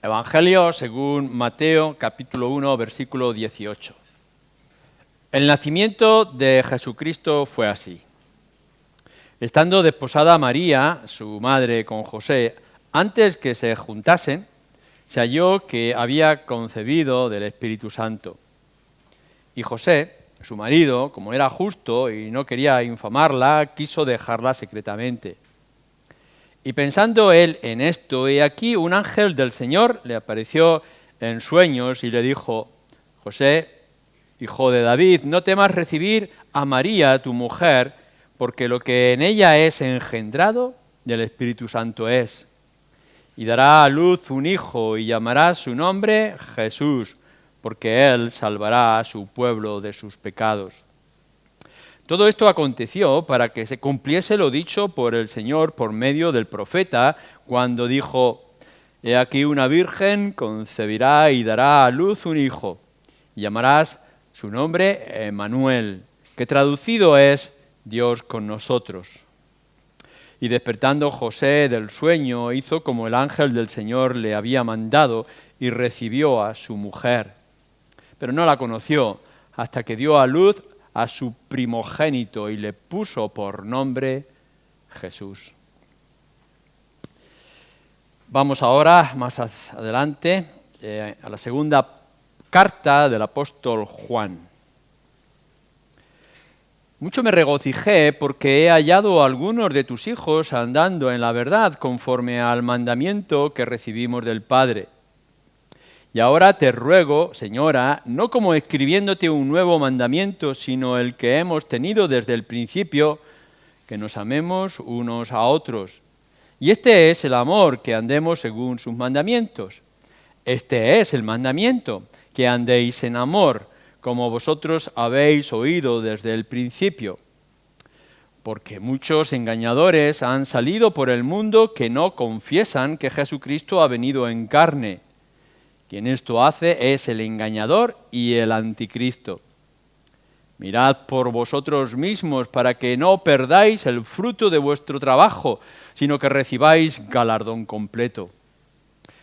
Evangelio según Mateo, capítulo 1, versículo 18. El nacimiento de Jesucristo fue así. Estando desposada María, su madre, con José, antes que se juntasen, se halló que había concebido del Espíritu Santo. Y José, su marido, como era justo y no quería infamarla, quiso dejarla secretamente. Y pensando él en esto, he aquí un ángel del Señor le apareció en sueños y le dijo: José, hijo de David, no temas recibir a María, tu mujer, porque lo que en ella es engendrado del Espíritu Santo es. Y dará a luz un hijo y llamará su nombre Jesús, porque él salvará a su pueblo de sus pecados. Todo esto aconteció para que se cumpliese lo dicho por el Señor por medio del profeta, cuando dijo: He aquí una virgen concebirá y dará a luz un hijo, y llamarás su nombre Emmanuel, que traducido es Dios con nosotros. Y despertando José del sueño, hizo como el ángel del Señor le había mandado y recibió a su mujer. Pero no la conoció hasta que dio a luz a su primogénito y le puso por nombre Jesús. Vamos ahora, más adelante, a la segunda carta del apóstol Juan. Mucho me regocijé porque he hallado a algunos de tus hijos andando en la verdad conforme al mandamiento que recibimos del Padre. Y ahora te ruego, Señora, no como escribiéndote un nuevo mandamiento, sino el que hemos tenido desde el principio, que nos amemos unos a otros. Y este es el amor, que andemos según sus mandamientos. Este es el mandamiento, que andéis en amor, como vosotros habéis oído desde el principio. Porque muchos engañadores han salido por el mundo que no confiesan que Jesucristo ha venido en carne. Quien esto hace es el engañador y el anticristo. Mirad por vosotros mismos para que no perdáis el fruto de vuestro trabajo, sino que recibáis galardón completo.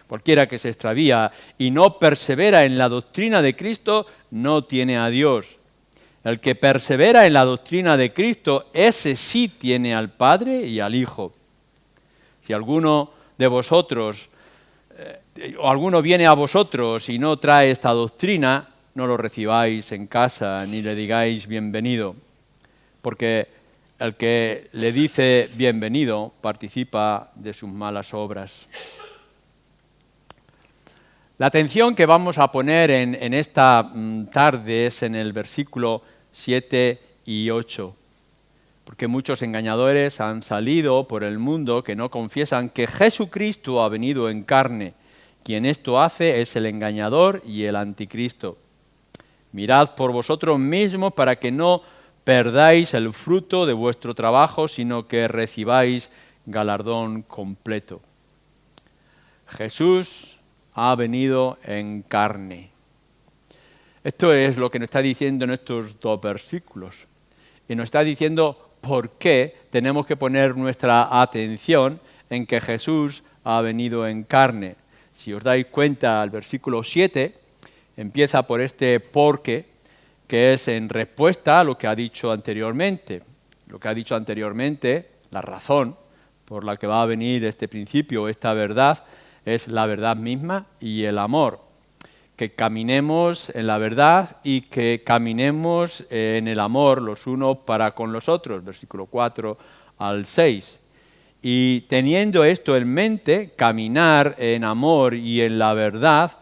Cualquiera que se extravía y no persevera en la doctrina de Cristo no tiene a Dios. El que persevera en la doctrina de Cristo, ese sí tiene al Padre y al Hijo. Si alguno de vosotros o alguno viene a vosotros y no trae esta doctrina, no lo recibáis en casa ni le digáis bienvenido, porque el que le dice bienvenido participa de sus malas obras. La atención que vamos a poner en esta tarde es en el versículo 7 y 8, porque muchos engañadores han salido por el mundo que no confiesan que Jesucristo ha venido en carne. Quien esto hace es el engañador y el anticristo. Mirad por vosotros mismos para que no perdáis el fruto de vuestro trabajo, sino que recibáis galardón completo. Jesús ha venido en carne. Esto es lo que nos está diciendo en estos dos versículos. Y nos está diciendo por qué tenemos que poner nuestra atención en que Jesús ha venido en carne. Si os dais cuenta, el versículo 7 empieza por este porque, que es en respuesta a lo que ha dicho anteriormente. Lo que ha dicho anteriormente, la razón por la que va a venir este principio, esta verdad, es la verdad misma y el amor. Que caminemos en la verdad y que caminemos en el amor los unos para con los otros, versículo 4 al 6. Y teniendo esto en mente, caminar en amor y en la verdad,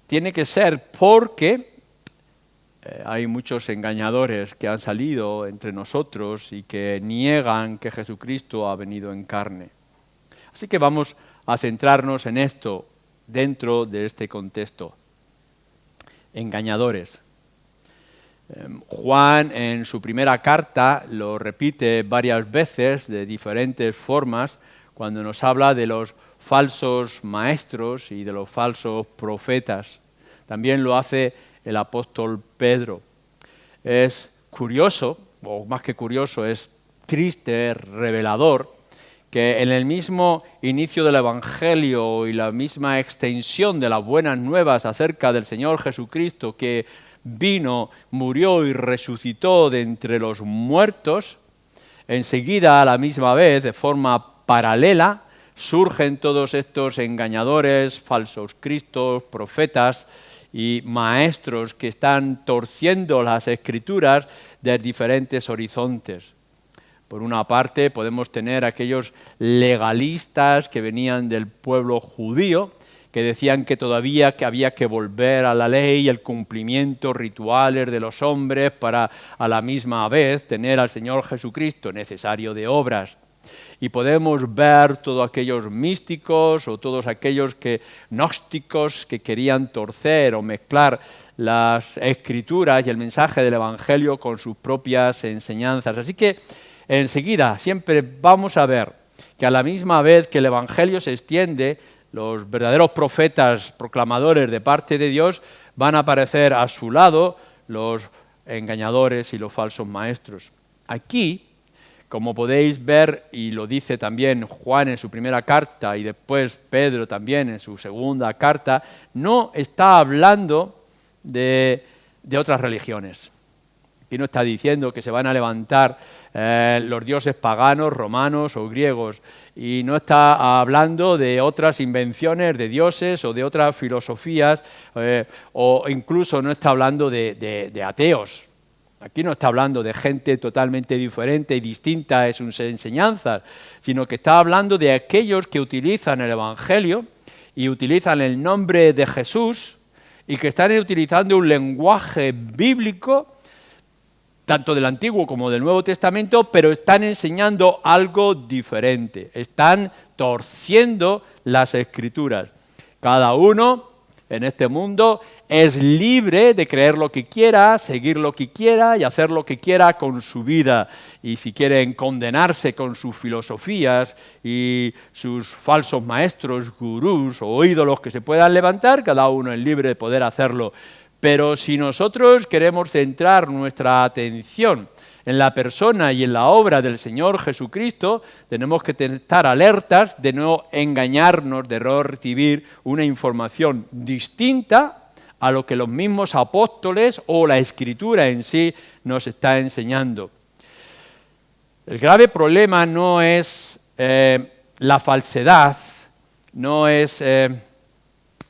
tiene que ser porque hay muchos engañadores que han salido entre nosotros y que niegan que Jesucristo ha venido en carne. Así que vamos a centrarnos en esto dentro de este contexto. Engañadores. Juan en su primera carta lo repite varias veces de diferentes formas cuando nos habla de los falsos maestros y de los falsos profetas. También lo hace el apóstol Pedro. Es curioso, o más que curioso, es triste, revelador, que en el mismo inicio del Evangelio y la misma extensión de las buenas nuevas acerca del Señor Jesucristo, que vino, murió y resucitó de entre los muertos, enseguida a la misma vez, de forma paralela, surgen todos estos engañadores, falsos cristos, profetas y maestros que están torciendo las Escrituras de diferentes horizontes. Por una parte podemos tener aquellos legalistas que venían del pueblo judío, que decían que todavía que había que volver a la ley y el cumplimiento rituales de los hombres para a la misma vez tener al Señor Jesucristo necesario de obras. Y podemos ver todos aquellos místicos o todos aquellos gnósticos que querían torcer o mezclar las Escrituras y el mensaje del Evangelio con sus propias enseñanzas. Así que enseguida siempre vamos a ver que a la misma vez que el Evangelio se extiende, los verdaderos profetas proclamadores de parte de Dios van a aparecer a su lado los engañadores y los falsos maestros. Aquí, como podéis ver, y lo dice también Juan en su primera carta y después Pedro también en su segunda carta, no está hablando de otras religiones. Aquí no está diciendo que se van a levantar los dioses paganos, romanos o griegos, y no está hablando de otras invenciones de dioses o de otras filosofías, o incluso no está hablando de ateos. Aquí no está hablando de gente totalmente diferente y distinta en sus enseñanzas, sino que está hablando de aquellos que utilizan el Evangelio y utilizan el nombre de Jesús y que están utilizando un lenguaje bíblico tanto del Antiguo como del Nuevo Testamento, pero están enseñando algo diferente, están torciendo las Escrituras. Cada uno en este mundo es libre de creer lo que quiera, seguir lo que quiera y hacer lo que quiera con su vida. Y si quieren condenarse con sus filosofías y sus falsos maestros, gurús o ídolos que se puedan levantar, cada uno es libre de poder hacerlo. Pero si nosotros queremos centrar nuestra atención en la persona y en la obra del Señor Jesucristo, tenemos que estar alertas de no engañarnos, de no recibir una información distinta a lo que los mismos apóstoles o la Escritura en sí nos está enseñando. El grave problema no es la falsedad, no es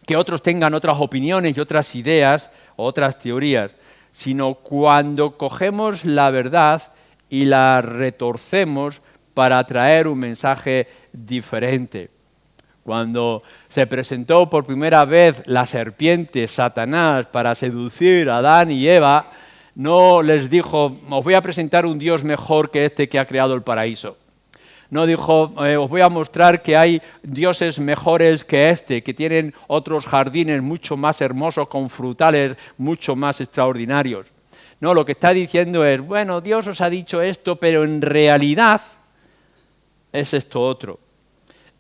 que otros tengan otras opiniones y otras ideas o otras teorías, sino cuando cogemos la verdad y la retorcemos para traer un mensaje diferente. Cuando se presentó por primera vez la serpiente, Satanás, para seducir a Adán y Eva, no les dijo, os voy a presentar un Dios mejor que este que ha creado el paraíso. No dijo, os voy a mostrar que hay dioses mejores que este, que tienen otros jardines mucho más hermosos, con frutales mucho más extraordinarios. No, lo que está diciendo es, bueno, Dios os ha dicho esto, pero en realidad es esto otro.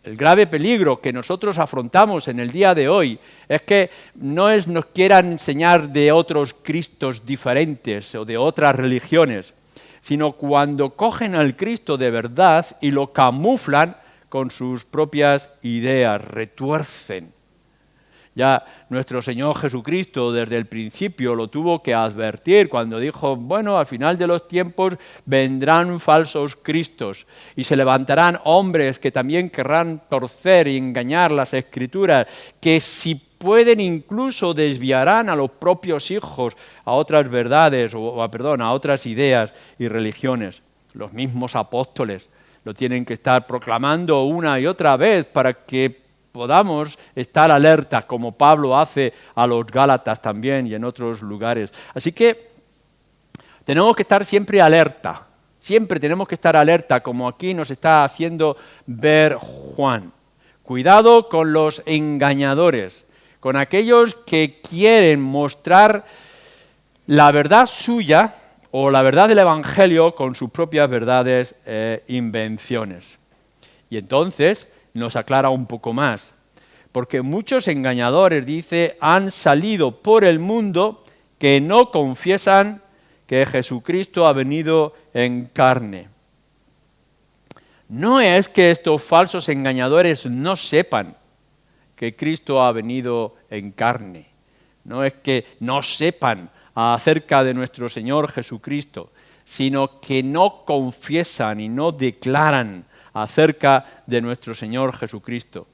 El grave peligro que nosotros afrontamos en el día de hoy es que no nos quieran enseñar de otros Cristos diferentes o de otras religiones, sino cuando cogen al Cristo de verdad y lo camuflan con sus propias ideas, retuercen. Ya nuestro Señor Jesucristo desde el principio lo tuvo que advertir cuando dijo, bueno, al final de los tiempos vendrán falsos cristos y se levantarán hombres que también querrán torcer y engañar las Escrituras, que si pueden incluso desviarán a los propios hijos a otras verdades, a otras ideas y religiones. Los mismos apóstoles lo tienen que estar proclamando una y otra vez para que podamos estar alerta, como Pablo hace a los Gálatas también y en otros lugares. Así que tenemos que estar siempre alerta, siempre tenemos que estar alerta, como aquí nos está haciendo ver Juan. Cuidado con los engañadores, con aquellos que quieren mostrar la verdad suya o la verdad del Evangelio con sus propias verdades e invenciones. Y entonces nos aclara un poco más, porque muchos engañadores, dice, han salido por el mundo que no confiesan que Jesucristo ha venido en carne. no es que estos falsos engañadores no sepan que Cristo ha venido en carne. No es que no sepan acerca de nuestro Señor Jesucristo, sino que no confiesan y no declaran acerca de nuestro Señor Jesucristo.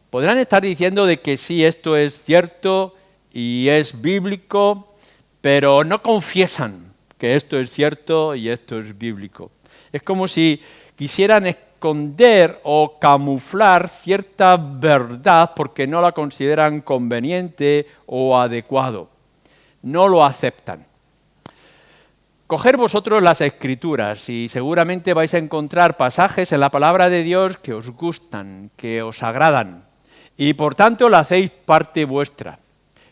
Podrán estar diciendo de que sí, esto es cierto y es bíblico, pero no confiesan que esto es cierto y esto es bíblico. Es como si quisieran esconder o camuflar cierta verdad porque no la consideran conveniente o adecuado. No lo aceptan. Coger vosotros las Escrituras y seguramente vais a encontrar pasajes en la palabra de Dios que os gustan, que os agradan, y por tanto la hacéis parte vuestra.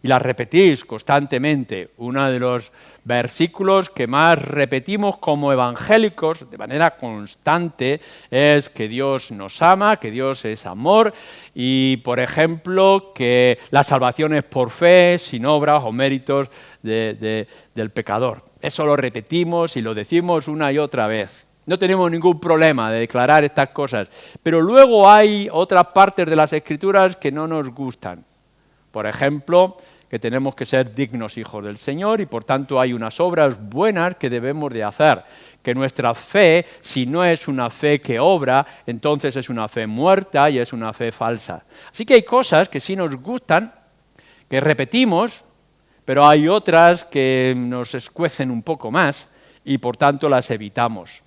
Y las repetís constantemente. Uno de los versículos que más repetimos como evangélicos de manera constante es que Dios nos ama, que Dios es amor y, por ejemplo, que la salvación es por fe, sin obras o méritos del pecador. Eso lo repetimos y lo decimos una y otra vez. No tenemos ningún problema de declarar estas cosas, pero luego hay otras partes de las Escrituras que no nos gustan. Por ejemplo, que tenemos que ser dignos hijos del Señor y por tanto hay unas obras buenas que debemos de hacer. Que nuestra fe, si no es una fe que obra, entonces es una fe muerta y es una fe falsa. Así que hay cosas que sí nos gustan, que repetimos, pero hay otras que nos escuecen un poco más y por tanto las evitamos.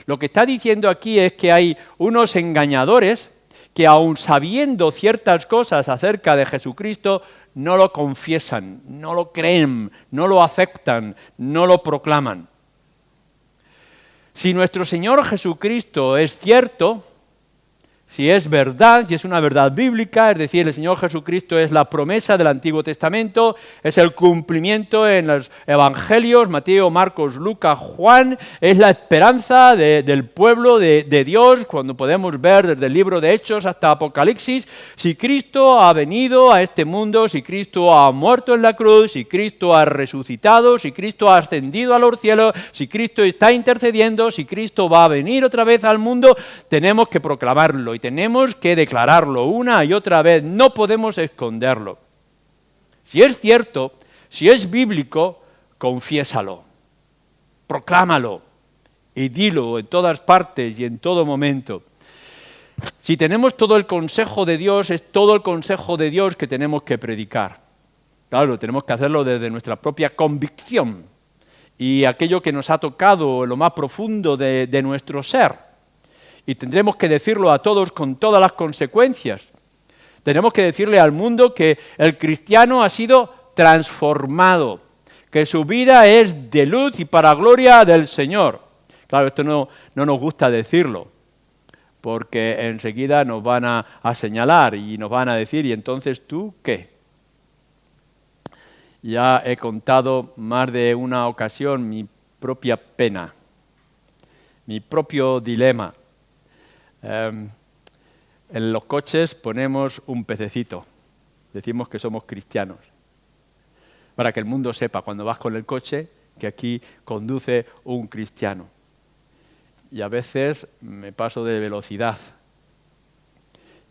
Lo que está diciendo aquí es que hay unos engañadores que aun sabiendo ciertas cosas acerca de Jesucristo, no lo confiesan, no lo creen, no lo aceptan, no lo proclaman. Si nuestro Señor Jesucristo es cierto, si es verdad, y es una verdad bíblica, es decir, el Señor Jesucristo es la promesa del Antiguo Testamento, es el cumplimiento en los Evangelios, Mateo, Marcos, Lucas, Juan, es la esperanza del pueblo de Dios, cuando podemos ver desde el libro de Hechos hasta Apocalipsis, si Cristo ha venido a este mundo, si Cristo ha muerto en la cruz, si Cristo ha resucitado, si Cristo ha ascendido a los cielos, si Cristo está intercediendo, si Cristo va a venir otra vez al mundo, tenemos que proclamarlo. Tenemos que declararlo una y otra vez, no podemos esconderlo. Si es cierto, si es bíblico, confiésalo, proclámalo y dilo en todas partes y en todo momento. Si tenemos todo el consejo de Dios, es todo el consejo de Dios que tenemos que predicar. Claro, tenemos que hacerlo desde nuestra propia convicción y aquello que nos ha tocado en lo más profundo de nuestro ser. Y tendremos que decirlo a todos con todas las consecuencias. Tenemos que decirle al mundo que el cristiano ha sido transformado, que su vida es de luz y para gloria del Señor. Claro, esto no nos gusta decirlo, porque enseguida nos van a señalar y nos van a decir, ¿y entonces tú qué? Ya he contado más de una ocasión mi propia pena, mi propio dilema. En los coches ponemos un pececito, decimos que somos cristianos, para que el mundo sepa cuando vas con el coche que aquí conduce un cristiano. Y a veces me paso de velocidad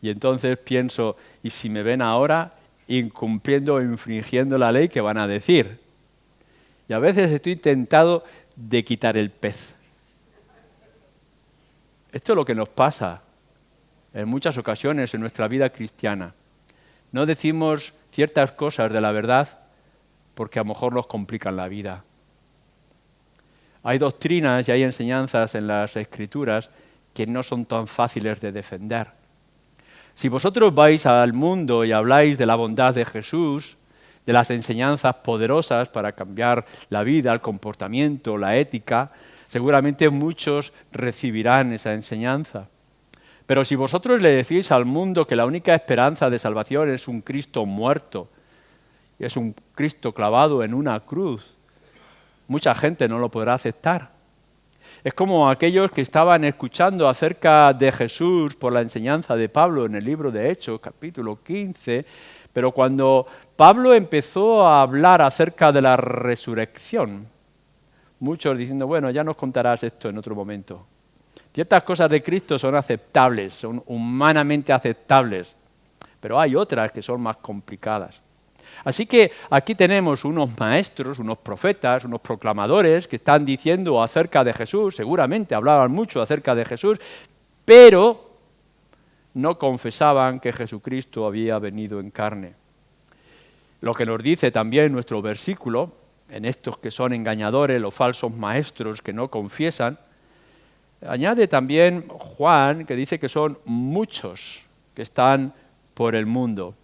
y entonces pienso, ¿y si me ven ahora incumpliendo o infringiendo la ley, qué van a decir? Y a veces estoy tentado de quitar el pez. Esto es lo que nos pasa en muchas ocasiones en nuestra vida cristiana. No decimos ciertas cosas de la verdad porque a lo mejor nos complican la vida. Hay doctrinas y hay enseñanzas en las Escrituras que no son tan fáciles de defender. Si vosotros vais al mundo y habláis de la bondad de Jesús, de las enseñanzas poderosas para cambiar la vida, el comportamiento, la ética, seguramente muchos recibirán esa enseñanza. Pero si vosotros le decís al mundo que la única esperanza de salvación es un Cristo muerto, es un Cristo clavado en una cruz, mucha gente no lo podrá aceptar. Es como aquellos que estaban escuchando acerca de Jesús por la enseñanza de Pablo en el libro de Hechos, capítulo 15, pero cuando Pablo empezó a hablar acerca de la resurrección, muchos diciendo, bueno, ya nos contarás esto en otro momento. Ciertas cosas de Cristo son aceptables, son humanamente aceptables, pero hay otras que son más complicadas. Así que aquí tenemos unos maestros, unos profetas, unos proclamadores que están diciendo acerca de Jesús, seguramente hablaban mucho acerca de Jesús, pero no confesaban que Jesucristo había venido en carne. Lo que nos dice también nuestro versículo, en estos que son engañadores, los falsos maestros que no confiesan, añade también Juan, que dice que son muchos que están por el mundo.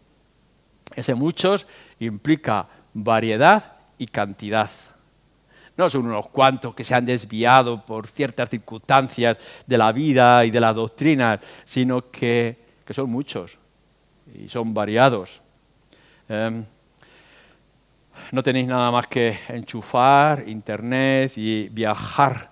Ese muchos implica variedad y cantidad. No son unos cuantos que se han desviado por ciertas circunstancias de la vida y de la doctrina, sino que son muchos y son variados. No tenéis nada más que enchufar internet y viajar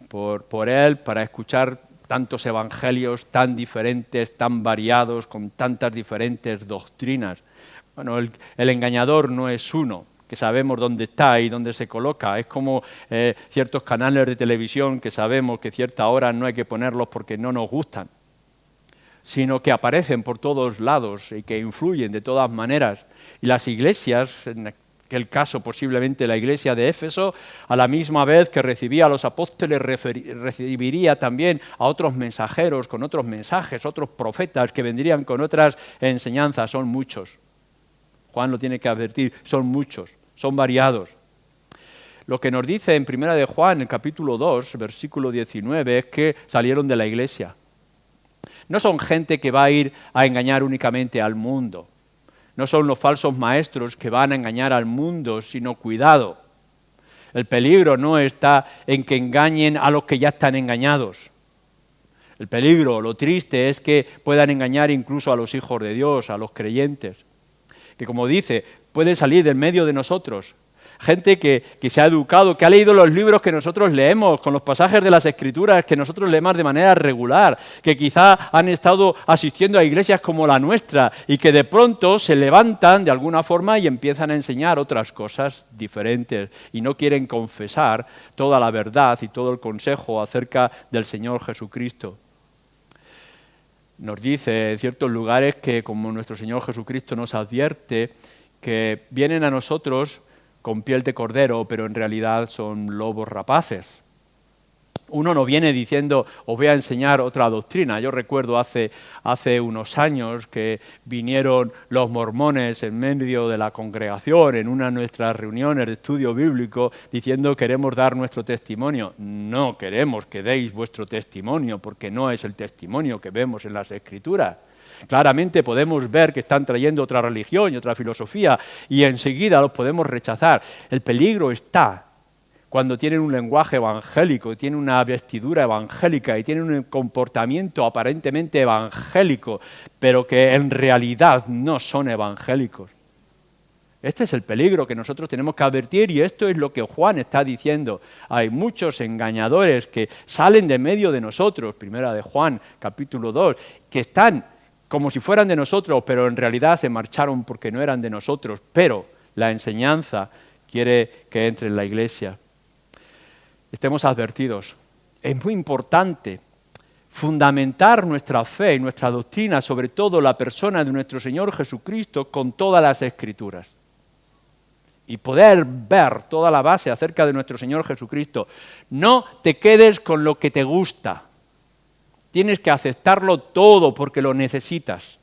por él para escuchar tantos evangelios tan diferentes, tan variados, con tantas diferentes doctrinas. Bueno, el engañador no es uno, que sabemos dónde está y dónde se coloca. Es como ciertos canales de televisión que sabemos que ciertas horas no hay que ponerlos porque no nos gustan, sino que aparecen por todos lados y que influyen de todas maneras. Y las iglesias, en aquel caso posiblemente la iglesia de Éfeso, a la misma vez que recibía a los apóstoles, recibiría también a otros mensajeros con otros mensajes, otros profetas que vendrían con otras enseñanzas. Son muchos. Juan lo tiene que advertir, son muchos, son variados. Lo que nos dice en 1 de Juan, en capítulo 2, versículo 19, es que salieron de la iglesia. No son gente que va a ir a engañar únicamente al mundo. No son los falsos maestros que van a engañar al mundo, sino cuidado. El peligro no está en que engañen a los que ya están engañados. El peligro, lo triste, es que puedan engañar incluso a los hijos de Dios, a los creyentes. Que como dice, puede salir del medio de nosotros. Gente que se ha educado, que ha leído los libros que nosotros leemos, con los pasajes de las Escrituras que nosotros leemos de manera regular, que quizá han estado asistiendo a iglesias como la nuestra y que de pronto se levantan de alguna forma y empiezan a enseñar otras cosas diferentes y no quieren confesar toda la verdad y todo el consejo acerca del Señor Jesucristo. Nos dice en ciertos lugares que, como nuestro Señor Jesucristo nos advierte, que vienen a nosotros con piel de cordero, pero en realidad son lobos rapaces. Uno no viene diciendo, os voy a enseñar otra doctrina. Yo recuerdo hace unos años que vinieron los mormones en medio de la congregación en una de nuestras reuniones de estudio bíblico diciendo queremos dar nuestro testimonio. No queremos que deis vuestro testimonio porque no es el testimonio que vemos en las Escrituras. Claramente podemos ver que están trayendo otra religión y otra filosofía y enseguida los podemos rechazar. El peligro está cuando tienen un lenguaje evangélico, tienen una vestidura evangélica y tienen un comportamiento aparentemente evangélico, pero que en realidad no son evangélicos. Este es el peligro que nosotros tenemos que advertir y esto es lo que Juan está diciendo. Hay muchos engañadores que salen de medio de nosotros, primera de Juan, capítulo 2, que están como si fueran de nosotros, pero en realidad se marcharon porque no eran de nosotros, pero la enseñanza quiere que entre en la iglesia. Estemos advertidos. Es muy importante fundamentar nuestra fe y nuestra doctrina, sobre todo la persona de nuestro Señor Jesucristo, con todas las Escrituras. Y poder ver toda la base acerca de nuestro Señor Jesucristo. No te quedes con lo que te gusta. Tienes que aceptarlo todo porque lo necesitas.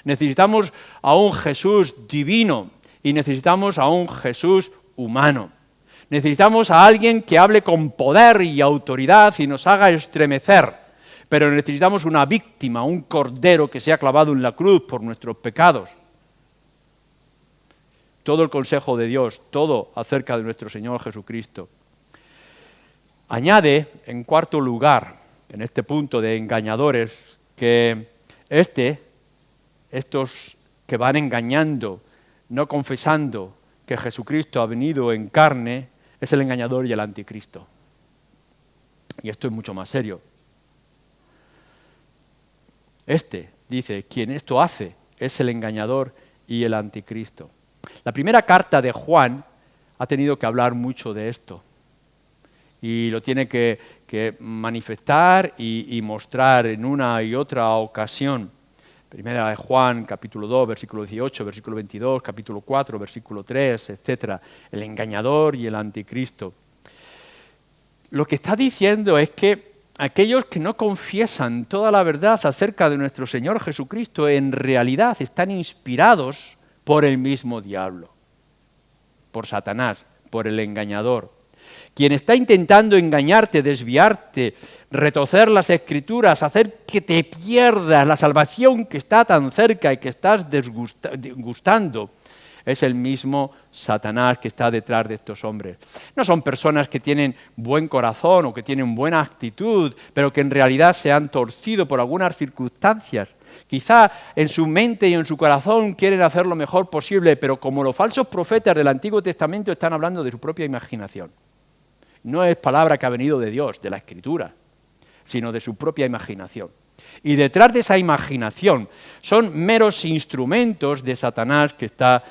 Necesitamos a un Jesús divino y necesitamos a un Jesús humano. Necesitamos a alguien que hable con poder y autoridad y nos haga estremecer, pero necesitamos una víctima, un cordero que sea clavado en la cruz por nuestros pecados. Todo el consejo de Dios, todo acerca de nuestro Señor Jesucristo. Añade, en cuarto lugar, en este punto de engañadores, que estos que van engañando, no confesando que Jesucristo ha venido en carne, es el engañador y el anticristo. Y esto es mucho más serio. Dice, quien esto hace es el engañador y el anticristo. La primera carta de Juan ha tenido que hablar mucho de esto. Y lo tiene que que manifestar y mostrar en una y otra ocasión. Primera de Juan, capítulo 2, versículo 18, versículo 22, capítulo 4, versículo 3, etc. El engañador y el anticristo. Lo que está diciendo es que aquellos que no confiesan toda la verdad acerca de nuestro Señor Jesucristo en realidad están inspirados por el mismo diablo, por Satanás, por el engañador. Quien está intentando engañarte, desviarte, retorcer las Escrituras, hacer que te pierdas la salvación que está tan cerca y que estás gustando, es el mismo Satanás que está detrás de estos hombres. No son personas que tienen buen corazón o que tienen buena actitud, pero que en realidad se han torcido por algunas circunstancias. Quizá en su mente y en su corazón quieren hacer lo mejor posible, pero como los falsos profetas del Antiguo Testamento están hablando de su propia imaginación. No es palabra que ha venido de Dios, de la Escritura, sino de su propia imaginación. Y detrás de esa imaginación son meros instrumentos de Satanás que está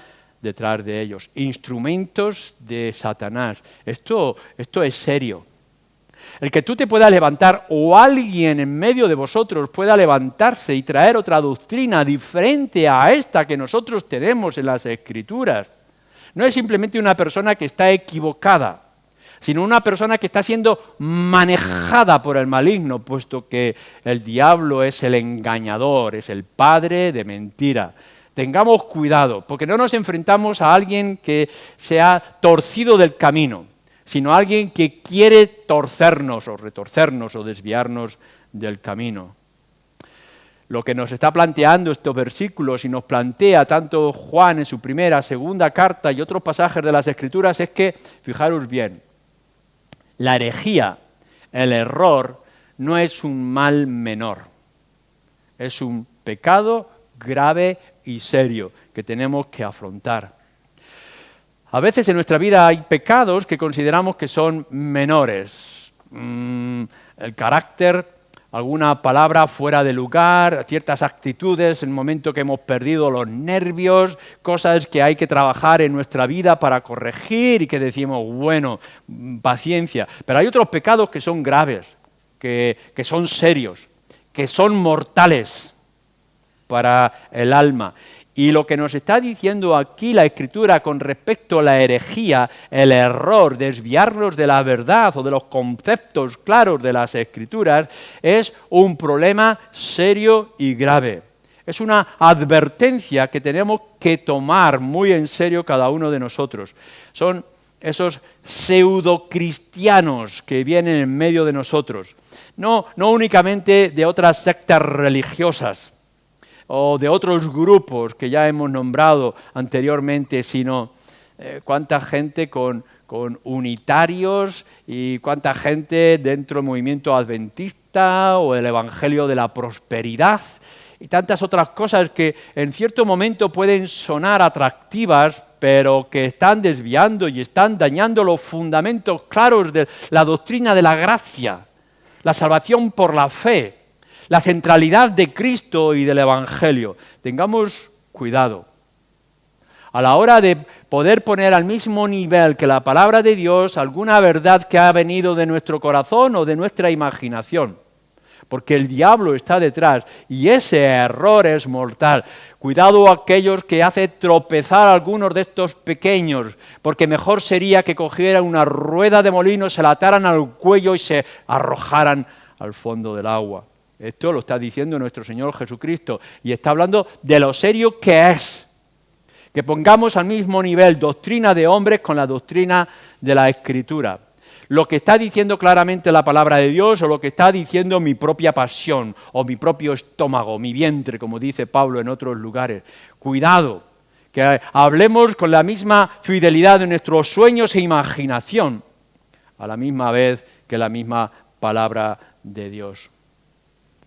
detrás de ellos. Instrumentos de Satanás. Esto es serio. El que tú te puedas levantar o alguien en medio de vosotros pueda levantarse y traer otra doctrina diferente a esta que nosotros tenemos en las Escrituras, no es simplemente una persona que está equivocada, sino una persona que está siendo manejada por el maligno, puesto que el diablo es el engañador, es el padre de mentira. Tengamos cuidado, porque no nos enfrentamos a alguien que se ha torcido del camino, sino a alguien que quiere torcernos o retorcernos o desviarnos del camino. Lo que nos está planteando estos versículos y nos plantea tanto Juan en su primera, segunda carta y otros pasajes de las Escrituras es que, fijaros bien, la herejía, el error, no es un mal menor. Es un pecado grave y serio que tenemos que afrontar. A veces en nuestra vida hay pecados que consideramos que son menores. El carácter, alguna palabra fuera de lugar, ciertas actitudes en el momento que hemos perdido los nervios, cosas que hay que trabajar en nuestra vida para corregir y que decimos, bueno, paciencia. Pero hay otros pecados que son graves, que son serios, que son mortales para el alma. Y lo que nos está diciendo aquí la Escritura con respecto a la herejía, el error, desviarnos de la verdad o de los conceptos claros de las Escrituras, es un problema serio y grave. Es una advertencia que tenemos que tomar muy en serio cada uno de nosotros. Son esos pseudocristianos que vienen en medio de nosotros. No únicamente de otras sectas religiosas, o de otros grupos que ya hemos nombrado anteriormente, sino cuánta gente con unitarios y cuánta gente dentro del movimiento adventista o el Evangelio de la Prosperidad y tantas otras cosas que en cierto momento pueden sonar atractivas, pero que están desviando y están dañando los fundamentos claros de la doctrina de la gracia, la salvación por la fe, la centralidad de Cristo y del Evangelio. Tengamos cuidado. A la hora de poder poner al mismo nivel que la palabra de Dios alguna verdad que ha venido de nuestro corazón o de nuestra imaginación, porque el diablo está detrás y ese error es mortal. Cuidado a aquellos que hacen tropezar a algunos de estos pequeños, porque mejor sería que cogieran una rueda de molino, se la ataran al cuello y se arrojaran al fondo del agua. Esto lo está diciendo nuestro Señor Jesucristo y está hablando de lo serio que es. Que pongamos al mismo nivel doctrina de hombres con la doctrina de la Escritura. Lo que está diciendo claramente la palabra de Dios o lo que está diciendo mi propia pasión o mi propio estómago, mi vientre, como dice Pablo en otros lugares. Cuidado, que hablemos con la misma fidelidad de nuestros sueños e imaginación, a la misma vez que la misma palabra de Dios.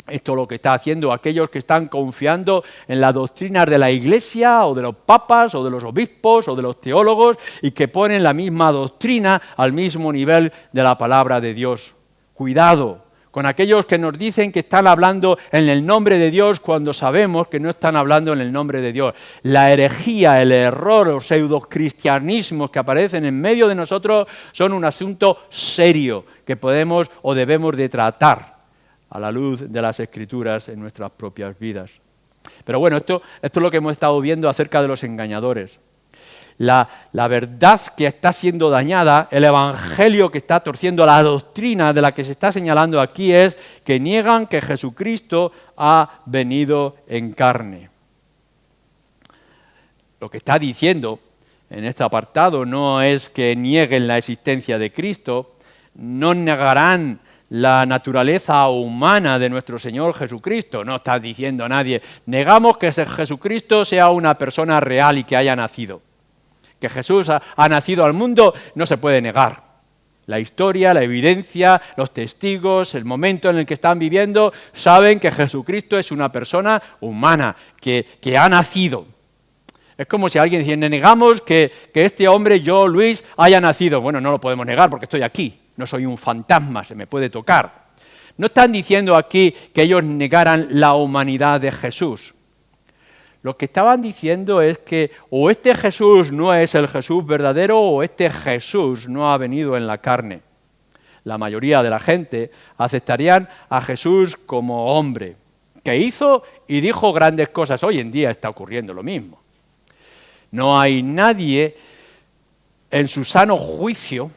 Esto es lo que está haciendo aquellos que están confiando en la doctrina de la Iglesia o de los papas o de los obispos o de los teólogos y que ponen la misma doctrina al mismo nivel de la palabra de Dios. Cuidado con aquellos que nos dicen que están hablando en el nombre de Dios cuando sabemos que no están hablando en el nombre de Dios. La herejía, el error, los pseudocristianismos que aparecen en medio de nosotros son un asunto serio que podemos o debemos de tratar a la luz de las Escrituras en nuestras propias vidas. Pero bueno, esto es lo que hemos estado viendo acerca de los engañadores. La verdad que está siendo dañada, el evangelio que está torciendo, la doctrina de la que se está señalando aquí es que niegan que Jesucristo ha venido en carne. Lo que está diciendo en este apartado no es que nieguen la existencia de Cristo, no negarán la naturaleza humana de nuestro Señor Jesucristo. No está diciendo nadie, negamos que Jesucristo sea una persona real y que haya nacido. Que Jesús ha nacido al mundo no se puede negar. La historia, la evidencia, los testigos, el momento en el que están viviendo, saben que Jesucristo es una persona humana, que ha nacido. Es como si alguien dijera, negamos que este hombre, yo, Luis, haya nacido. Bueno, no lo podemos negar porque estoy aquí, no soy un fantasma, se me puede tocar. No están diciendo aquí que ellos negaran la humanidad de Jesús. Lo que estaban diciendo es que o este Jesús no es el Jesús verdadero o este Jesús no ha venido en la carne. La mayoría de la gente aceptarían a Jesús como hombre, que hizo y dijo grandes cosas. Hoy en día está ocurriendo lo mismo. No hay nadie en su sano juicio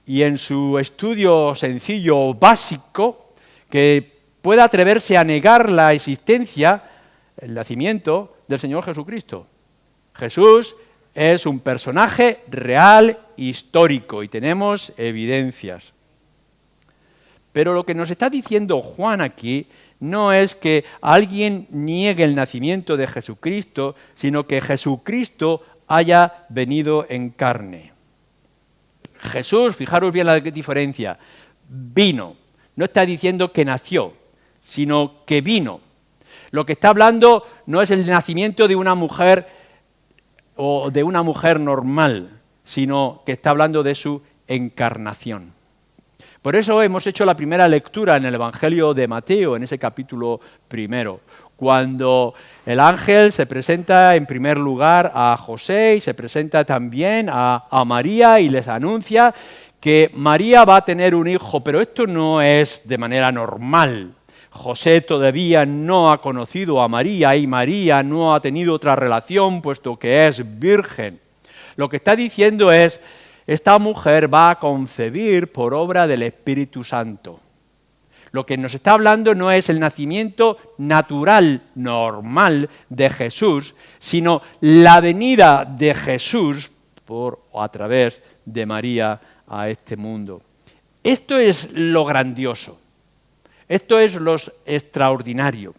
y en su estudio sencillo básico que pueda atreverse a negar la existencia, el nacimiento del Señor Jesucristo. Jesús es un personaje real, histórico, y tenemos evidencias. Pero lo que nos está diciendo Juan aquí no es que alguien niegue el nacimiento de Jesucristo, sino que Jesucristo haya venido en carne. Jesús, fijaros bien la diferencia, vino. No está diciendo que nació, sino que vino. Lo que está hablando no es el nacimiento de una mujer o de una mujer normal, sino que está hablando de su encarnación. Por eso hemos hecho la primera lectura en el Evangelio de Mateo, en ese capítulo primero, cuando el ángel se presenta en primer lugar a José y se presenta también a María y les anuncia que María va a tener un hijo, pero esto no es de manera normal. José todavía no ha conocido a María y María no ha tenido otra relación puesto que es virgen. Lo que está diciendo es, esta mujer va a concebir por obra del Espíritu Santo. Lo que nos está hablando no es el nacimiento natural, normal de Jesús, sino la venida de Jesús a través de María a este mundo. Esto es lo grandioso. Esto es lo extraordinario.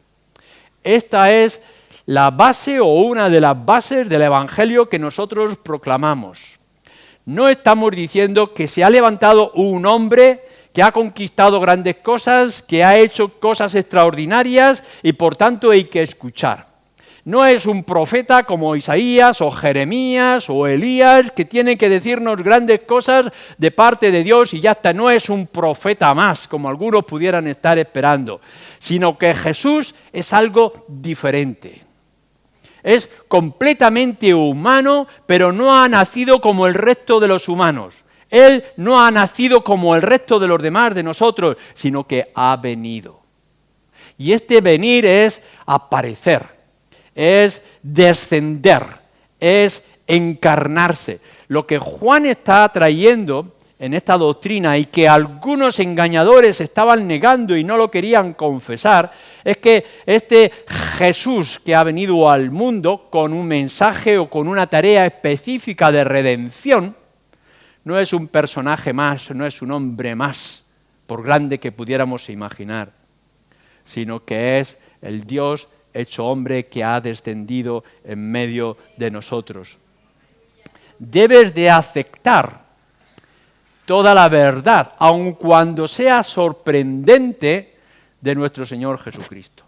Esta es la base o una de las bases del Evangelio que nosotros proclamamos. No estamos diciendo que se ha levantado un hombre que ha conquistado grandes cosas, que ha hecho cosas extraordinarias y por tanto hay que escuchar. No es un profeta como Isaías o Jeremías o Elías que tiene que decirnos grandes cosas de parte de Dios y ya está. No es un profeta más, como algunos pudieran estar esperando, sino que Jesús es algo diferente. Es completamente humano, pero no ha nacido como el resto de los humanos. Él no ha nacido como el resto de los demás de nosotros, sino que ha venido. Y este venir es aparecer. Es descender, es encarnarse. Lo que Juan está trayendo en esta doctrina y que algunos engañadores estaban negando y no lo querían confesar, es que este Jesús que ha venido al mundo con un mensaje o con una tarea específica de redención, no es un personaje más, no es un hombre más, por grande que pudiéramos imaginar, sino que es el Dios hecho hombre que ha descendido en medio de nosotros. Debes de aceptar toda la verdad, aun cuando sea sorprendente, de nuestro Señor Jesucristo.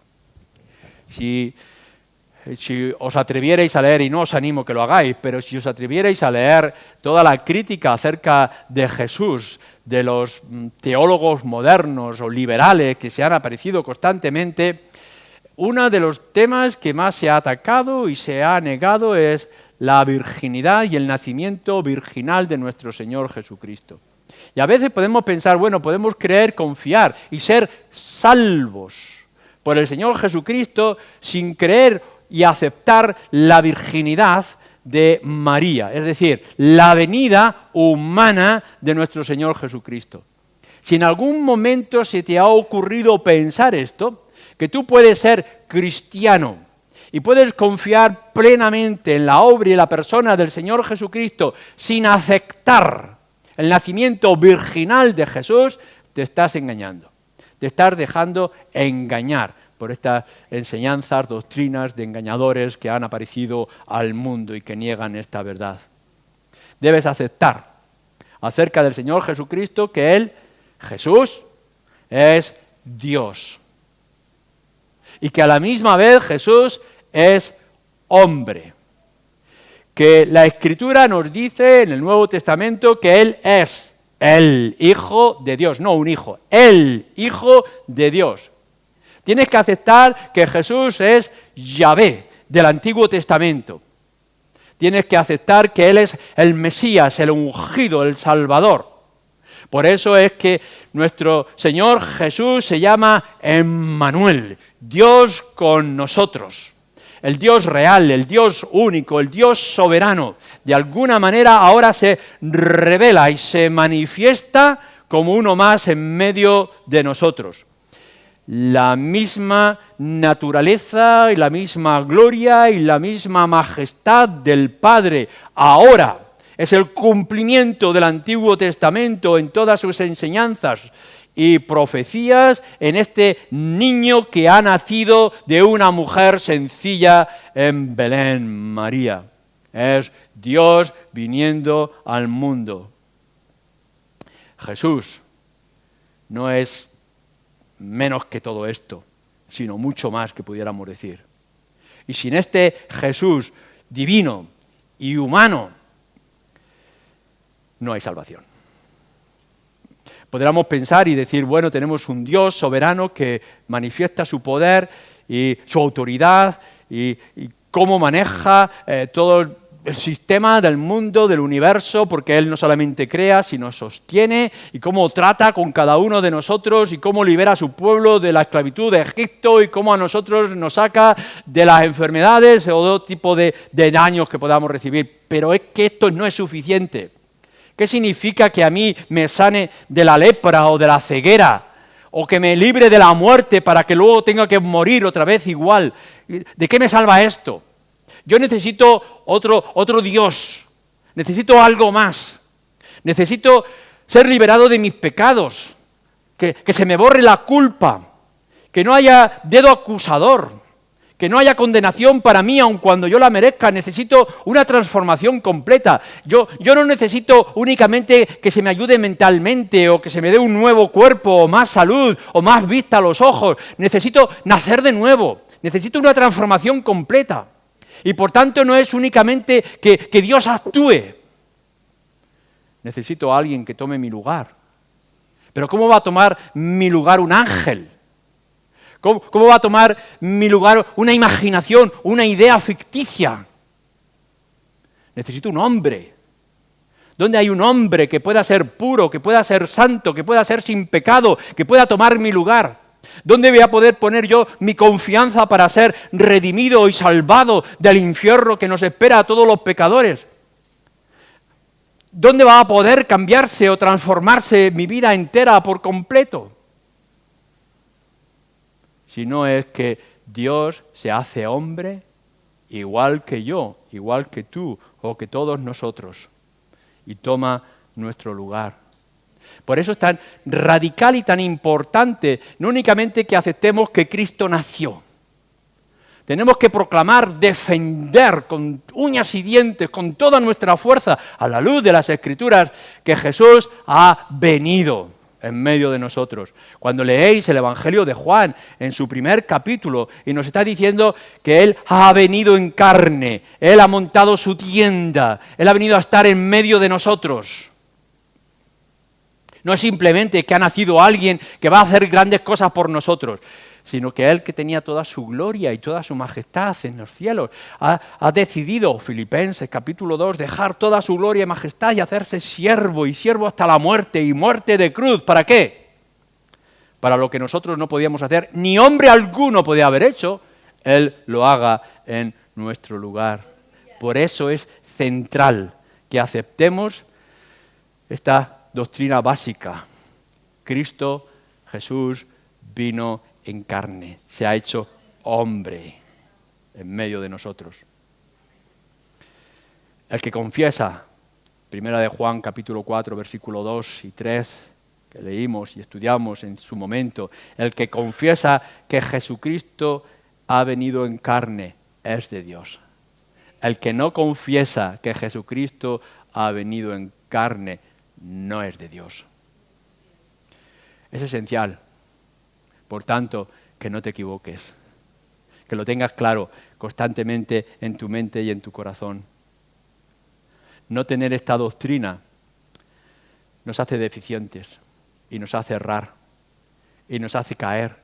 Si si os atrevierais a leer, y no os animo que lo hagáis, pero si os atrevierais a leer toda la crítica acerca de Jesús, de los teólogos modernos o liberales que se han aparecido constantemente, uno de los temas que más se ha atacado y se ha negado es la virginidad y el nacimiento virginal de nuestro Señor Jesucristo. Y a veces podemos pensar, bueno, podemos creer, confiar y ser salvos por el Señor Jesucristo sin creer y aceptar la virginidad de María, es decir, la venida humana de nuestro Señor Jesucristo. Si en algún momento se te ha ocurrido pensar esto, que tú puedes ser cristiano y puedes confiar plenamente en la obra y la persona del Señor Jesucristo sin aceptar el nacimiento virginal de Jesús, te estás engañando. Te estás dejando engañar por estas enseñanzas, doctrinas de engañadores que han aparecido al mundo y que niegan esta verdad. Debes aceptar acerca del Señor Jesucristo que Él, Jesús, es Dios. Y que a la misma vez Jesús es hombre. Que la Escritura nos dice en el Nuevo Testamento que Él es el Hijo de Dios, no un hijo, el Hijo de Dios. Tienes que aceptar que Jesús es Yahvé del Antiguo Testamento. Tienes que aceptar que Él es el Mesías, el ungido, el Salvador. Por eso es que nuestro Señor Jesús se llama Emmanuel, Dios con nosotros. El Dios real, el Dios único, el Dios soberano, de alguna manera ahora se revela y se manifiesta como uno más en medio de nosotros. La misma naturaleza y la misma gloria y la misma majestad del Padre ahora es el cumplimiento del Antiguo Testamento en todas sus enseñanzas y profecías en este niño que ha nacido de una mujer sencilla en Belén, María. Es Dios viniendo al mundo. Jesús no es menos que todo esto, sino mucho más que pudiéramos decir. Y sin este Jesús divino y humano, no hay salvación. Podríamos pensar y decir, bueno, tenemos un Dios soberano que manifiesta su poder y su autoridad y cómo maneja todo el sistema del mundo, del universo, porque Él no solamente crea, sino sostiene, y cómo trata con cada uno de nosotros, y cómo libera a su pueblo de la esclavitud de Egipto, y cómo a nosotros nos saca de las enfermedades o de otro tipo de daños que podamos recibir. Pero es que esto no es suficiente. ¿Qué significa que a mí me sane de la lepra o de la ceguera? O que me libre de la muerte para que luego tenga que morir otra vez igual. ¿De qué me salva esto? Yo necesito otro Dios. Necesito algo más. Necesito ser liberado de mis pecados. Que se me borre la culpa. Que no haya dedo acusador. Que no haya condenación para mí, aun cuando yo la merezca. Necesito una transformación completa. Yo no necesito únicamente que se me ayude mentalmente o que se me dé un nuevo cuerpo o más salud o más vista a los ojos. Necesito nacer de nuevo. Necesito una transformación completa. Y por tanto no es únicamente que Dios actúe. Necesito a alguien que tome mi lugar. Pero ¿cómo va a tomar mi lugar un ángel? ¿Cómo va a tomar mi lugar una imaginación, una idea ficticia? Necesito un hombre. ¿Dónde hay un hombre que pueda ser puro, que pueda ser santo, que pueda ser sin pecado, que pueda tomar mi lugar? ¿Dónde voy a poder poner yo mi confianza para ser redimido y salvado del infierno que nos espera a todos los pecadores? ¿Dónde va a poder cambiarse o transformarse mi vida entera por completo? Si no es que Dios se hace hombre igual que yo, igual que tú o que todos nosotros, y toma nuestro lugar. Por eso es tan radical y tan importante, no únicamente que aceptemos que Cristo nació. Tenemos que proclamar, defender con uñas y dientes, con toda nuestra fuerza, a la luz de las Escrituras, que Jesús ha venido. en medio de nosotros. Cuando leéis el Evangelio de Juan en su primer capítulo y nos está diciendo que Él ha venido en carne, Él ha montado su tienda, Él ha venido a estar en medio de nosotros. No es simplemente que ha nacido alguien que va a hacer grandes cosas por nosotros, sino que Él, que tenía toda su gloria y toda su majestad en los cielos, ha decidido, Filipenses capítulo 2, dejar toda su gloria y majestad y hacerse siervo, y siervo hasta la muerte, y muerte de cruz. ¿Para qué? Para lo que nosotros no podíamos hacer, ni hombre alguno podía haber hecho, Él lo haga en nuestro lugar. Por eso es central que aceptemos esta doctrina básica. Cristo Jesús vino en carne, se ha hecho hombre en medio de nosotros. El que confiesa, primera de Juan capítulo 4, versículo 2 y 3, que leímos y estudiamos en su momento, el que confiesa que Jesucristo ha venido en carne es de Dios. El que no confiesa que Jesucristo ha venido en carne no es de Dios. Es esencial. Por tanto, que no te equivoques, que lo tengas claro constantemente en tu mente y en tu corazón. No tener esta doctrina nos hace deficientes y nos hace errar y nos hace caer.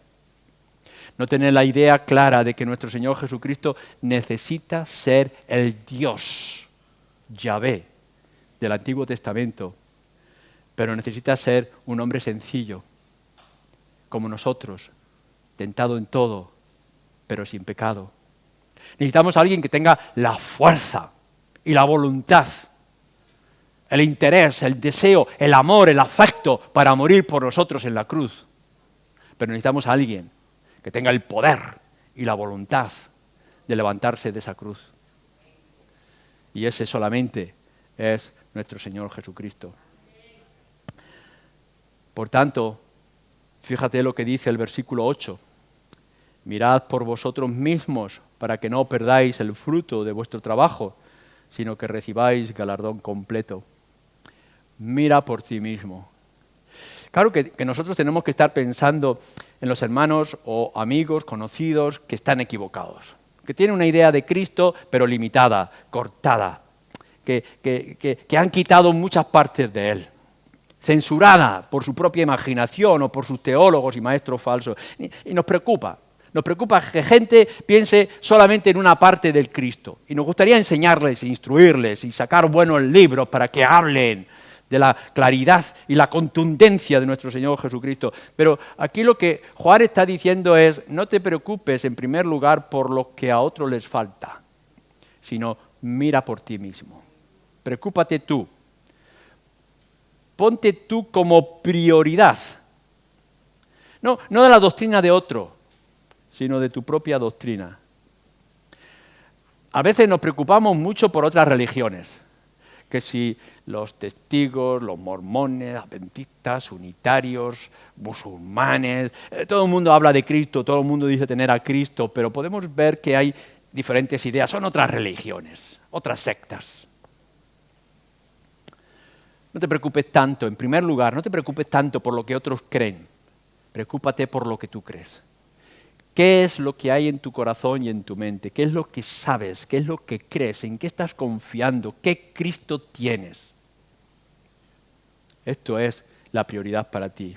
No tener la idea clara de que nuestro Señor Jesucristo necesita ser el Dios, Yahvé, del Antiguo Testamento, pero necesita ser un hombre sencillo, como nosotros, tentado en todo, pero sin pecado. Necesitamos a alguien que tenga la fuerza y la voluntad, el interés, el deseo, el amor, el afecto para morir por nosotros en la cruz. Pero necesitamos a alguien que tenga el poder y la voluntad de levantarse de esa cruz. Y ese solamente es nuestro Señor Jesucristo. Por tanto, fíjate lo que dice el versículo 8. Mirad por vosotros mismos para que no perdáis el fruto de vuestro trabajo, sino que recibáis galardón completo. Mira por ti mismo. Claro que nosotros tenemos que estar pensando en los hermanos o amigos, conocidos, que están equivocados, que tienen una idea de Cristo, pero limitada, cortada, que han quitado muchas partes de Él, censurada por su propia imaginación o por sus teólogos y maestros falsos. Y nos preocupa que gente piense solamente en una parte del Cristo. Y nos gustaría enseñarles, instruirles y sacar buenos libros para que hablen de la claridad y la contundencia de nuestro Señor Jesucristo. Pero aquí lo que Juan está diciendo es, no te preocupes en primer lugar por lo que a otros les falta, sino mira por ti mismo. Preocúpate tú. Ponte tú como prioridad. No de la doctrina de otro, sino de tu propia doctrina. A veces nos preocupamos mucho por otras religiones, que si los testigos, los mormones, adventistas, unitarios, musulmanes, todo el mundo habla de Cristo, todo el mundo dice tener a Cristo, pero podemos ver que hay diferentes ideas, son otras religiones, otras sectas. No te preocupes tanto, en primer lugar, no te preocupes tanto por lo que otros creen, preocúpate por lo que tú crees. ¿Qué es lo que hay en tu corazón y en tu mente? ¿Qué es lo que sabes? ¿Qué es lo que crees? ¿En qué estás confiando? ¿Qué Cristo tienes? Esto es la prioridad para ti.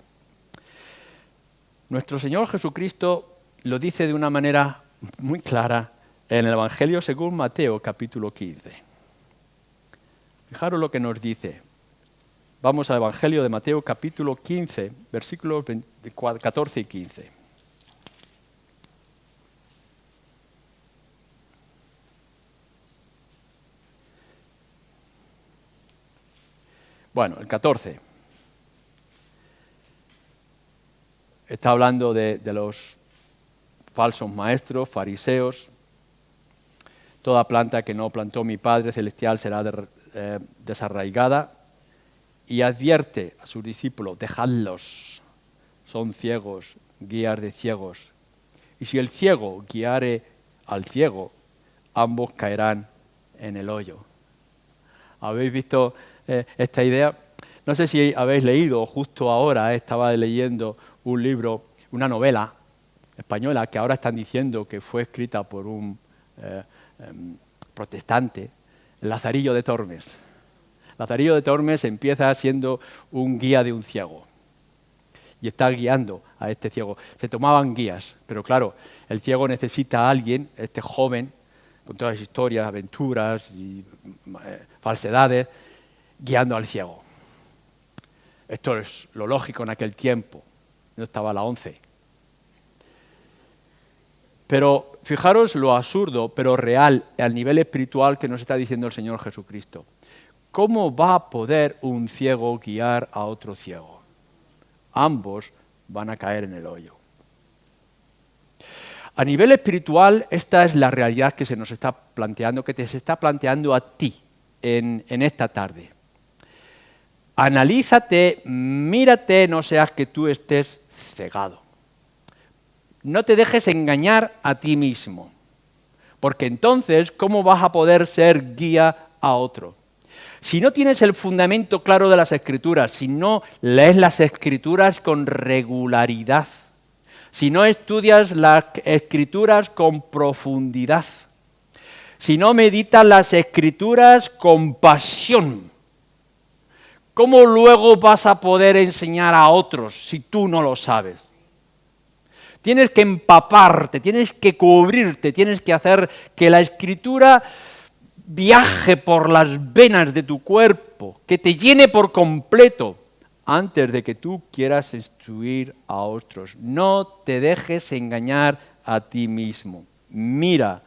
Nuestro Señor Jesucristo lo dice de una manera muy clara en el Evangelio según Mateo, capítulo 15. Fijaros lo que nos dice. Vamos al Evangelio de Mateo, capítulo 15, versículos 14 y 15. Bueno, el 14. Está hablando de los falsos maestros, fariseos. Toda planta que no plantó mi Padre Celestial será desarraigada. Y advierte a sus discípulos, dejadlos, son ciegos, guías de ciegos. Y si el ciego guiare al ciego, ambos caerán en el hoyo. ¿Habéis visto esta idea? No sé si habéis leído, justo ahora estaba leyendo un libro, una novela española que ahora están diciendo que fue escrita por un protestante, Lazarillo de Tormes. Lazarillo de Tormes empieza siendo un guía de un ciego y está guiando a este ciego. Se tomaban guías, pero claro, el ciego necesita a alguien, este joven, con todas las historias, aventuras y falsedades, guiando al ciego. Esto es lo lógico en aquel tiempo, no estaba la ONCE. Pero fijaros lo absurdo, pero real, al nivel espiritual que nos está diciendo el Señor Jesucristo. ¿Cómo va a poder un ciego guiar a otro ciego? Ambos van a caer en el hoyo. A nivel espiritual, esta es la realidad que se nos está planteando, que te se está planteando a ti en esta tarde. Analízate, mírate, no seas que tú estés cegado. No te dejes engañar a ti mismo, porque entonces, ¿cómo vas a poder ser guía a otro? Si no tienes el fundamento claro de las Escrituras, si no lees las Escrituras con regularidad, si no estudias las Escrituras con profundidad, si no meditas las Escrituras con pasión, ¿cómo luego vas a poder enseñar a otros si tú no lo sabes? Tienes que empaparte, tienes que cubrirte, tienes que hacer que la Escritura viaje por las venas de tu cuerpo, que te llene por completo antes de que tú quieras instruir a otros. No te dejes engañar a ti mismo. Mira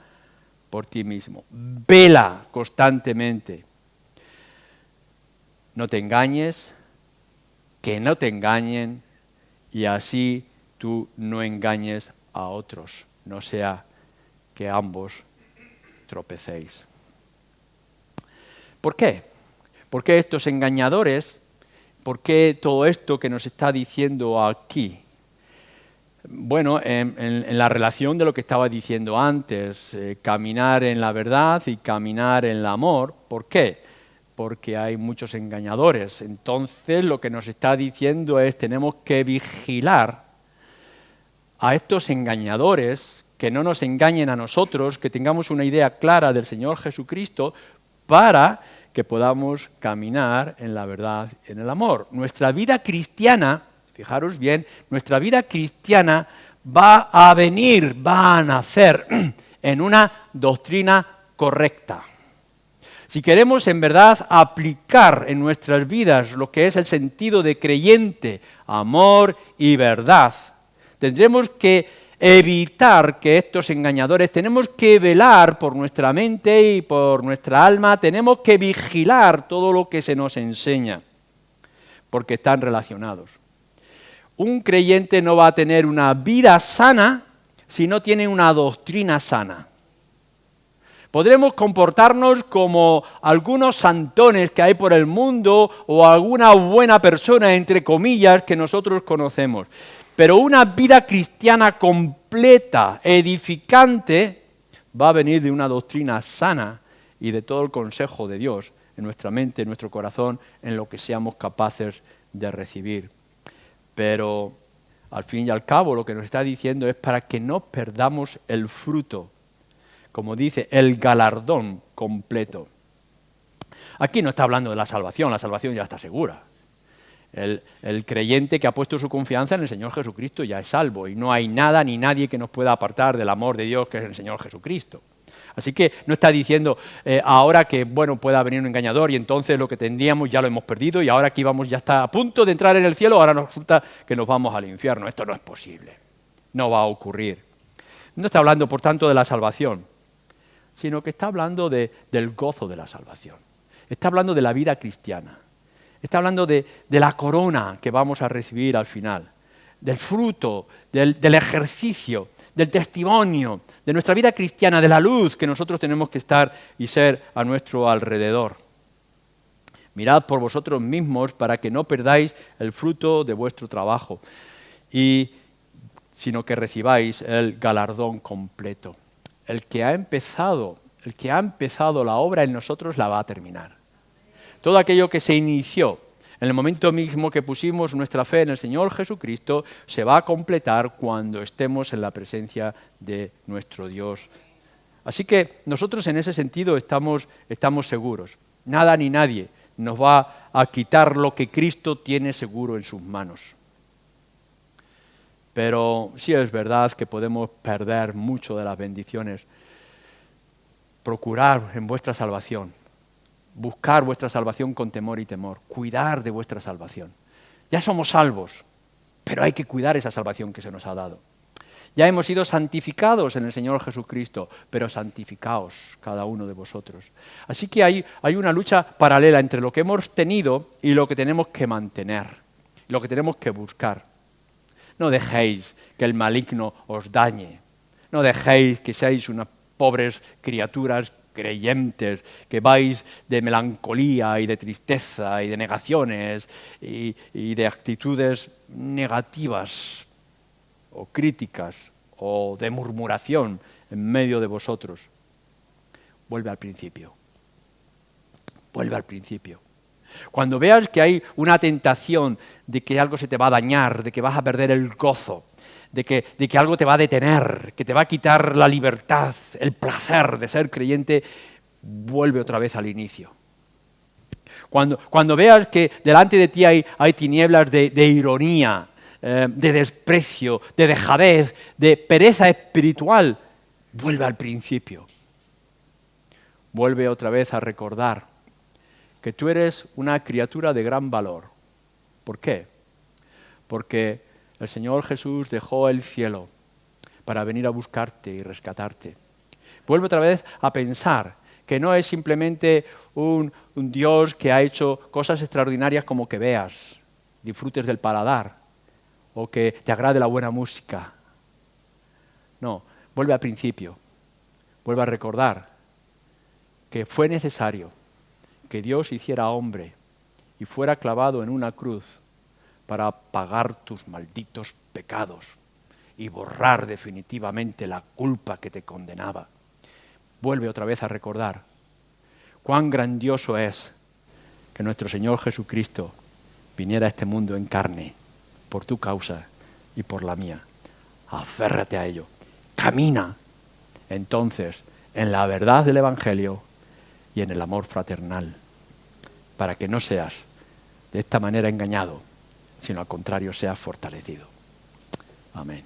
por ti mismo. Vela constantemente. No te engañes, que no te engañen y así tú no engañes a otros. No sea que ambos tropecéis. ¿Por qué? ¿Por qué estos engañadores? ¿Por qué todo esto que nos está diciendo aquí? Bueno, en la relación de lo que estaba diciendo antes, caminar en la verdad y caminar en el amor. ¿Por qué? Porque hay muchos engañadores. Entonces lo que nos está diciendo es tenemos que vigilar a estos engañadores, que no nos engañen a nosotros, que tengamos una idea clara del Señor Jesucristo, para que podamos caminar en la verdad y en el amor. Nuestra vida cristiana, fijaros bien, nuestra vida cristiana va a venir, va a nacer en una doctrina correcta. Si queremos en verdad aplicar en nuestras vidas lo que es el sentido de creyente, amor y verdad, tendremos que evitar que estos engañadores, tenemos que velar por nuestra mente y por nuestra alma, tenemos que vigilar todo lo que se nos enseña, porque están relacionados. Un creyente no va a tener una vida sana si no tiene una doctrina sana. Podremos comportarnos como algunos santones que hay por el mundo o alguna buena persona, entre comillas, que nosotros conocemos. Pero una vida cristiana completa, edificante, va a venir de una doctrina sana y de todo el consejo de Dios en nuestra mente, en nuestro corazón, en lo que seamos capaces de recibir. Pero al fin y al cabo lo que nos está diciendo es para que no perdamos el fruto, como dice, el galardón completo. Aquí no está hablando de la salvación ya está segura. El creyente que ha puesto su confianza en el Señor Jesucristo ya es salvo y no hay nada ni nadie que nos pueda apartar del amor de Dios que es el Señor Jesucristo. Así que no está diciendo ahora que pueda venir un engañador y entonces lo que tendríamos ya lo hemos perdido y ahora que íbamos ya está a punto de entrar en el cielo, ahora nos resulta que nos vamos al infierno. Esto no es posible, no va a ocurrir. No está hablando por tanto de la salvación, sino que está hablando del gozo de la salvación. Está hablando de la vida cristiana. Está hablando de la corona que vamos a recibir al final, del fruto, del ejercicio, del testimonio, de nuestra vida cristiana, de la luz que nosotros tenemos que estar y ser a nuestro alrededor. Mirad por vosotros mismos para que no perdáis el fruto de vuestro trabajo, sino que recibáis el galardón completo. El que ha empezado la obra en nosotros la va a terminar. Todo aquello que se inició En el momento mismo que pusimos nuestra fe en el Señor Jesucristo, se va a completar cuando estemos en la presencia de nuestro Dios. Así que nosotros en ese sentido estamos seguros. Nada ni nadie nos va a quitar lo que Cristo tiene seguro en sus manos. Pero sí es verdad que podemos perder mucho de las bendiciones. Procurar en vuestra salvación. Buscar vuestra salvación con temor y temor. Cuidar de vuestra salvación. Ya somos salvos, pero hay que cuidar esa salvación que se nos ha dado. Ya hemos sido santificados en el Señor Jesucristo, pero santificaos cada uno de vosotros. Así que hay una lucha paralela entre lo que hemos tenido y lo que tenemos que mantener, lo que tenemos que buscar. No dejéis que el maligno os dañe. No dejéis que seáis unas pobres criaturas creyentes, que vais de melancolía y de tristeza y de negaciones y de actitudes negativas o críticas o de murmuración en medio de vosotros. Vuelve al principio. Vuelve al principio. Cuando veas que hay una tentación de que algo se te va a dañar, de que vas a perder el gozo, de que algo te va a detener, que te va a quitar la libertad, el placer de ser creyente, vuelve otra vez al inicio. Cuando veas que delante de ti hay tinieblas de ironía, de desprecio, de dejadez, de pereza espiritual, vuelve al principio. Vuelve otra vez a recordar que tú eres una criatura de gran valor. ¿Por qué? Porque el Señor Jesús dejó el cielo para venir a buscarte y rescatarte. Vuelve otra vez a pensar que no es simplemente un Dios que ha hecho cosas extraordinarias como que veas, disfrutes del paladar o que te agrade la buena música. No, vuelve al principio. Vuelve a recordar que fue necesario que Dios hiciera hombre y fuera clavado en una cruz para pagar tus malditos pecados y borrar definitivamente la culpa que te condenaba. Vuelve otra vez a recordar cuán grandioso es que nuestro Señor Jesucristo viniera a este mundo en carne por tu causa y por la mía. Aférrate a ello. Camina entonces en la verdad del Evangelio y en el amor fraternal, para que no seas de esta manera engañado, sino al contrario seas fortalecido. Amén.